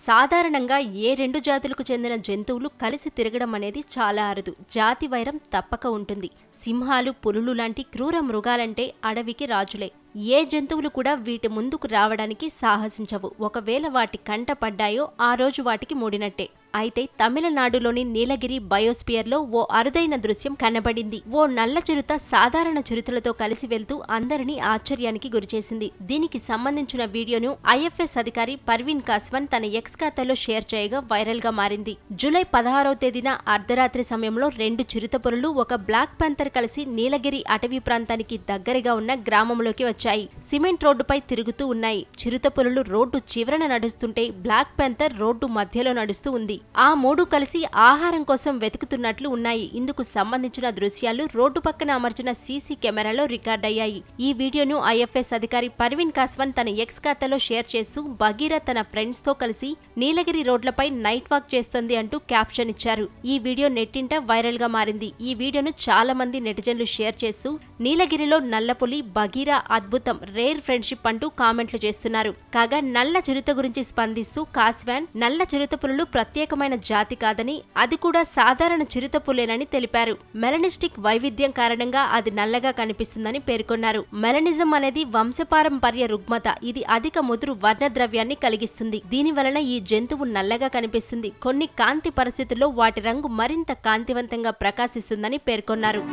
సాధారణంగా ఏ రెండు జాతులకు చెందిన జంతువులు కలిసి తిరగడం అనేది చాలా అరుదు. జాతి వైరం తప్పక ఉంటుంది. సింహాలు, పులులు లాంటి క్రూర మృగాలంటే అడవికి రాజులే. ఏ జంతువులు కూడా వీటి ముందుకు రావడానికి సాహసించవు. ఒకవేళ వాటి కంట పడ్డాయో ఆ రోజు వాటికి మూడినట్టే. అయితే తమిళనాడులోని నీలగిరి బయోస్పియర్లో ఓ అరుదైన దృశ్యం కనబడింది. ఓ నల్ల చిరుత సాధారణ చిరుతలతో కలిసి వెళ్తూ అందరినీ ఆశ్చర్యానికి గురిచేసింది. దీనికి సంబంధించిన వీడియోను ఐఎఫ్ఎస్ అధికారి పర్వీన్ కాస్వాన్ తన ఎక్స్ ఖాతాలో షేర్ చేయగా వైరల్ గా మారింది. జూలై 16వ తేదీన అర్ధరాత్రి సమయంలో రెండు చిరుతపులులు ఒక బ్లాక్ పాంథర్ కలిసి నీలగిరి అటవీ ప్రాంతానికి దగ్గరగా ఉన్న గ్రామంలోకి వచ్చాయి. సిమెంట్ రోడ్డుపై తిరుగుతూ ఉన్నాయి. చిరుతపులులు రోడ్డు చివరన నడుస్తుంటే బ్లాక్ పాంథర్ రోడ్డు మధ్యలో నడుస్తూ ఉంది. ఆ మూడు కలిసి ఆహారం కోసం వెతుకుతున్నట్లు ఉన్నాయి. ఇందుకు సంబంధించిన దృశ్యాలు రోడ్డు పక్కన అమర్చిన సీసీ కెమెరాలో రికార్డయ్యాయి. ఈ వీడియోను ఐఎఫ్ఎస్ అధికారి పర్వీన్ కాస్వాన్ తన ఎక్స్ ఖాతాలో షేర్ చేస్తూ బగీరా తన ఫ్రెండ్స్ తో కలిసి నీలగిరి రోడ్లపై నైట్ వాక్ చేస్తోంది అంటూ క్యాప్షన్ ఇచ్చారు. ఈ వీడియో నెట్టింట వైరల్ గా మారింది. ఈ వీడియోను చాలా మంది నెటిజన్లు షేర్ చేస్తూ నీలగిరిలో నల్లపులి, బగీరా అద్భుతం, రేర్ ఫ్రెండ్షిప్ అంటూ కామెంట్లు చేస్తున్నారు. కాగా నల్ల చిరుత గురించి స్పందిస్తూ కాస్వాన్ నల్ల చిరుతపులులు ప్రత్యేకమైన జాతి కాదని, అది కూడా సాధారణ చిరుతపులేనని తెలిపారు. మెలనిస్టిక్ వైవిధ్యం కారణంగా అది నల్లగా కనిపిస్తుందని పేర్కొన్నారు. మెలనిజం అనేది వంశపారంపర్య రుగ్మత. ఇది అధిక ముదురు వర్ణద్రవ్యాన్ని కలిగిస్తుంది. దీని వలన ఈ జంతువు నల్లగా కనిపిస్తుంది. కొన్ని కాంతి పరిస్థితుల్లో వాటి రంగు మరింత కాంతివంతంగా ప్రకాశిస్తుందని పేర్కొన్నారు.